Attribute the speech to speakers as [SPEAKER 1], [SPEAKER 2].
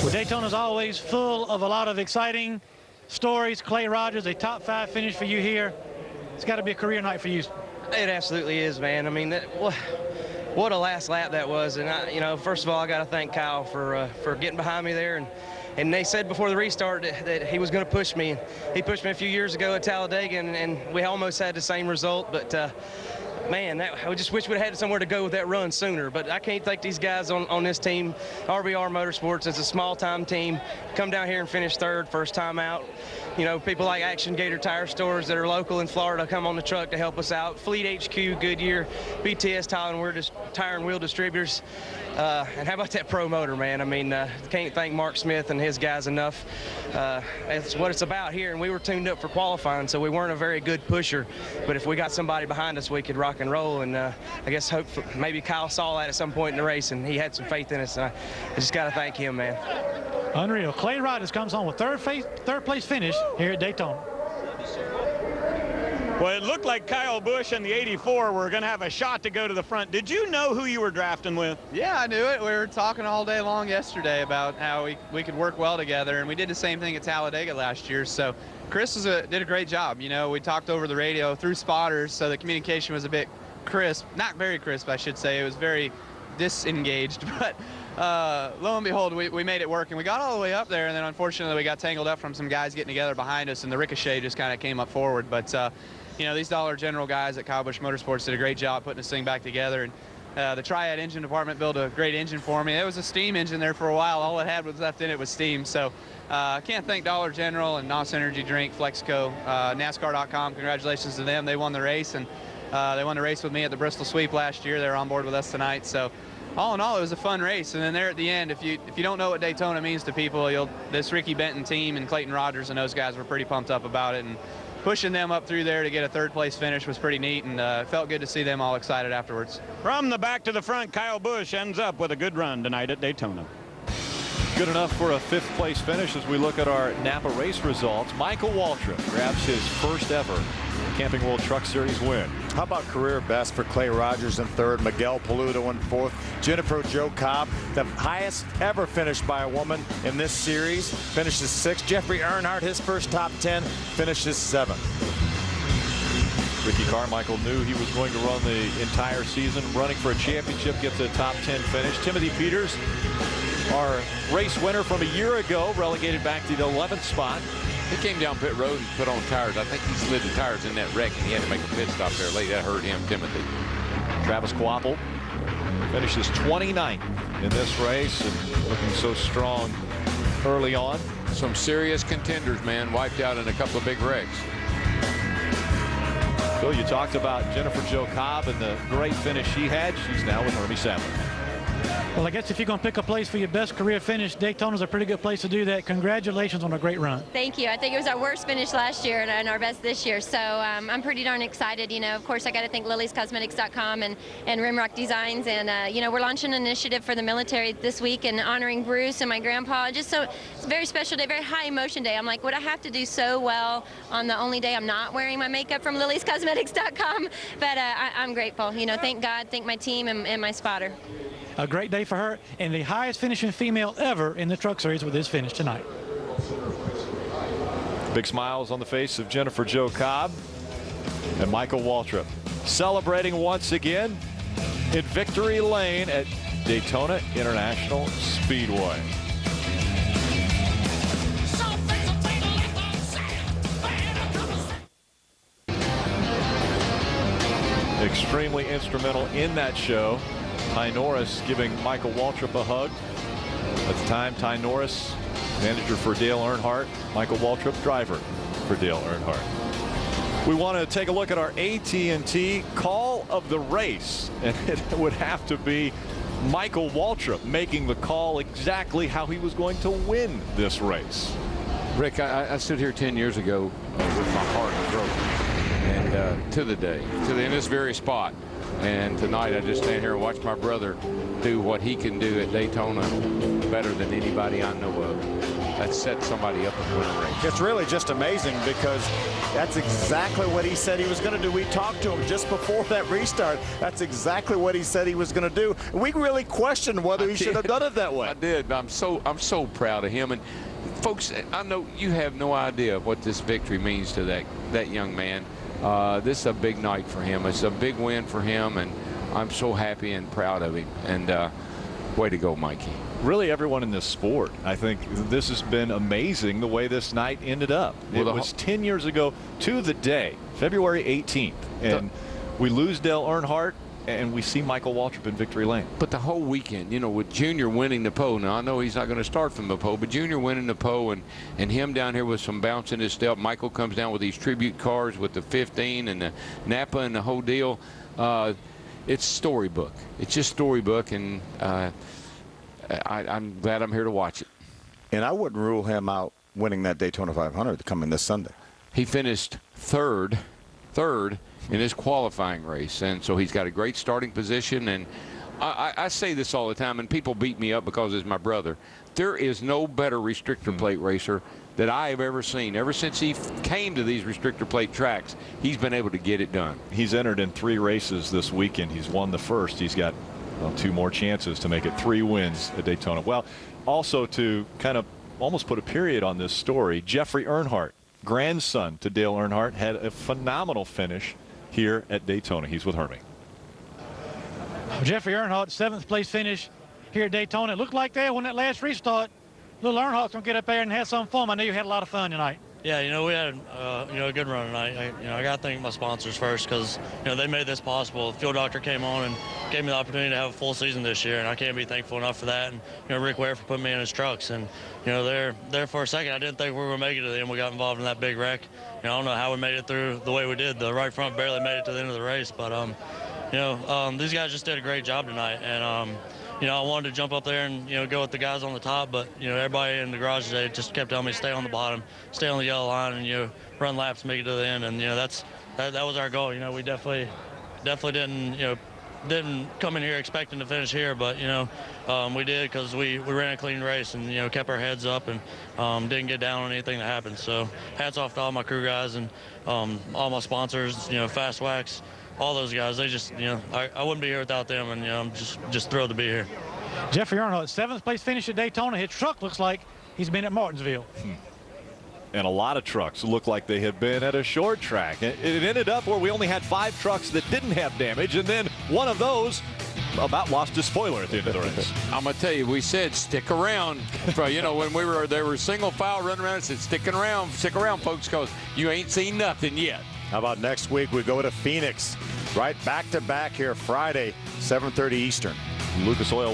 [SPEAKER 1] Well, Daytona's always full of a lot of exciting stories. Clay Rogers, a top 5 finish for you here. It's got to be a career night for you.
[SPEAKER 2] It absolutely is, man. I mean, what a last lap that was. And, you know, first of all, I got to thank Kyle for getting behind me there. And they said before the restart that he was going to push me. He pushed me a few years ago at Talladega, and we almost had the same result. But, man, I just wish we'd had somewhere to go with that run sooner. But I can't thank these guys on this team. RBR Motorsports is a small-time team. Come down here and finish third, first time out. You know, people like Action Gator Tire Stores that are local in Florida come on the truck to help us out. Fleet HQ, Goodyear, BTS Tire and Wheel Distributors. And how about that pro motor, man? I mean, can't thank Mark Smith and his guys enough. It's what it's about here, and we were tuned up for qualifying, so we weren't a very good pusher. But if we got somebody behind us, we could rock and roll. And I guess maybe Kyle saw that at some point in the race, and he had some faith in us. And I just got to thank him, man.
[SPEAKER 1] Unreal. Clay Rogers comes home with third place finish here at Daytona.
[SPEAKER 3] Well, it looked like Kyle Busch and the 84 were going to have a shot to go to the front. Did you know who you were drafting with?
[SPEAKER 4] Yeah, I knew it. We were talking all day long yesterday about how we could work well together, and we did the same thing at Talladega last year. So Chris did a great job. You know, we talked over the radio through spotters, so the communication was a bit crisp. Not very crisp, I should say. It was very disengaged, but lo and behold, we made it work, and we got all the way up there, and then unfortunately we got tangled up from some guys getting together behind us, and the ricochet just kind of came up forward. But you know, these Dollar General guys at Kyle Busch Motorsports did a great job putting this thing back together, and the Triad engine department built a great engine for me. It was a steam engine there for a while. All it had was left in it was steam. So I can't thank Dollar General and NOS Energy Drink, Flexco, NASCAR.com. Congratulations to them. They won the race, and they won the race with me at the Bristol Sweep last year. They're on board with us tonight. So all in all, it was a fun race. And then there at the end, if you don't know what Daytona means to people, this Ricky Benton team and Clayton Rogers and those guys were pretty pumped up about it. And pushing them up through there to get a third-place finish was pretty neat, and it felt good to see them all excited afterwards.
[SPEAKER 3] From the back to the front, Kyle Busch ends up with a good run tonight at Daytona.
[SPEAKER 5] Good enough for a 5th-place finish as we look at our Napa race results. Michael Waltrip grabs his first ever Camping World Truck Series win.
[SPEAKER 6] How about career best for Clay Rogers in 3rd, Miguel Paludo in 4th, Jennifer Jo Cobb, the highest ever finished by a woman in this series, finishes 6th. Jeffrey Earnhardt, his first top 10, finishes 7th.
[SPEAKER 5] Ricky Carmichael knew he was going to run the entire season, running for a championship, gets a top 10 finish. Timothy Peters, our race winner from a year ago, relegated back to the 11th spot.
[SPEAKER 7] He came down pit road and put on tires. I think he slid the tires in that wreck, and he had to make a pit stop there late. That hurt him, Timothy.
[SPEAKER 5] Travis Kvapil finishes 29th in this race and looking so strong early on.
[SPEAKER 7] Some serious contenders, man, wiped out in a couple of big wrecks.
[SPEAKER 5] Bill, you talked about Jennifer Jo Cobb and the great finish she had. She's now with Hermie Sadler.
[SPEAKER 1] Well, I guess if you're going to pick a place for your best career finish, Daytona's a pretty good place to do that. Congratulations on a great run.
[SPEAKER 8] Thank you. I think it was our worst finish last year and our best this year. So I'm pretty darn excited. You know, of course, I got to thank LiliesCosmetics.com and Rimrock Designs. And, you know, we're launching an initiative for the military this week and honoring Bruce and my grandpa. Just so it's a very special day, very high emotion day. I'm like, would I have to do so well on the only day I'm not wearing my makeup from LiliesCosmetics.com? But I'm grateful. You know, thank God, thank my team and my spotter.
[SPEAKER 1] A great day for her, and the highest finishing female ever in the Truck Series with this finish tonight.
[SPEAKER 5] Big smiles on the face of Jennifer Jo Cobb and Michael Waltrip, celebrating once again in victory lane at Daytona International Speedway. Extremely instrumental in that show. Ty Norris giving Michael Waltrip a hug. At the time, Ty Norris, manager for Dale Earnhardt, Michael Waltrip, driver for Dale Earnhardt. We want to take a look at our AT&T call of the race, and it would have to be Michael Waltrip making the call exactly how he was going to win this race.
[SPEAKER 7] Rick, I stood here 10 years ago with my heart broken, and to the day, in this very spot. And tonight I just stand here and watch my brother do what he can do at Daytona better than anybody I know of. that sets somebody up and win a race.
[SPEAKER 6] It's really just amazing because that's exactly what he said he was going to do. We talked to him just before that restart. That's exactly what he said he was going to do. We really questioned whether he should have done it that way.
[SPEAKER 7] I did. I'm so proud of him. And folks, I know you have no idea what this victory means to that young man. This is a big night for him. It's a big win for him, and I'm so happy and proud of him. And way to go, Mikey.
[SPEAKER 5] Really, everyone in this sport, I think this has been amazing the way this night ended up. It was 10 years ago to the day, February 18th, and we lose Dale Earnhardt, and we see Michael Waltrip in victory lane.
[SPEAKER 7] But the whole weekend, you know, with Junior winning the pole, now I know he's not going to start from the pole, but Junior winning the pole and him down here with some bounce in his step. Michael comes down with these tribute cars with the 15 and the Napa and the whole deal. It's storybook. It's just storybook, and I'm glad I'm here to watch it.
[SPEAKER 6] And I wouldn't rule him out winning that Daytona 500 coming this Sunday.
[SPEAKER 7] He finished third in his qualifying race, and so he's got a great starting position. And I say this all the time, and people beat me up because it's my brother. There is no better restrictor plate racer that I have ever seen. Ever since he came to these restrictor plate tracks, he's been able to get it done.
[SPEAKER 5] He's entered in 3 races this weekend. He's won the first. He's got 2 more chances to make it 3 wins at Daytona. Well, also to kind of almost put a period on this story, Jeffrey Earnhardt, grandson to Dale Earnhardt, had a phenomenal finish here at Daytona. He's with Hermie.
[SPEAKER 1] Jeffrey Earnhardt, 7th place finish here at Daytona. It looked like there when that last restart, little Earnhardt's going to get up there and have some fun. I know you had a lot of fun tonight.
[SPEAKER 9] Yeah, you know, we had a good run tonight. I got to thank my sponsors first because, they made this possible. Fuel Doctor came on and gave me the opportunity to have a full season this year, and I can't be thankful enough for that. And, Rick Ware for putting me in his trucks. And, there for a second, I didn't think we were going to make it to the end. We got involved in that big wreck. I don't know how we made it through the way we did. The right front barely made it to the end of the race. But, these guys just did a great job tonight. And, I wanted to jump up there and, go with the guys on the top, but, everybody in the garage today just kept telling me stay on the bottom, stay on the yellow line, and, run laps, make it to the end. And, that was our goal. We definitely didn't come in here expecting to finish here, but, we did because we ran a clean race and, kept our heads up and didn't get down on anything that happened. So hats off to all my crew guys and all my sponsors, Fast Wax, all those guys. They just, I wouldn't be here without them, and I'm just thrilled to be here.
[SPEAKER 1] Jeffrey Earnhardt, 7th place finish at Daytona. His truck looks like he's been at Martinsville.
[SPEAKER 5] And a lot of trucks look like they have been at a short track. It ended up where we only had 5 trucks that didn't have damage, and then one of those about lost his spoiler at the end of the race.
[SPEAKER 7] I'm gonna tell you, we said stick around. When they were single file running around, I said stick around, folks, because you ain't seen nothing yet.
[SPEAKER 6] How about next week we go to Phoenix, right back to back here Friday, 7:30 Eastern.
[SPEAKER 5] Lucas Oil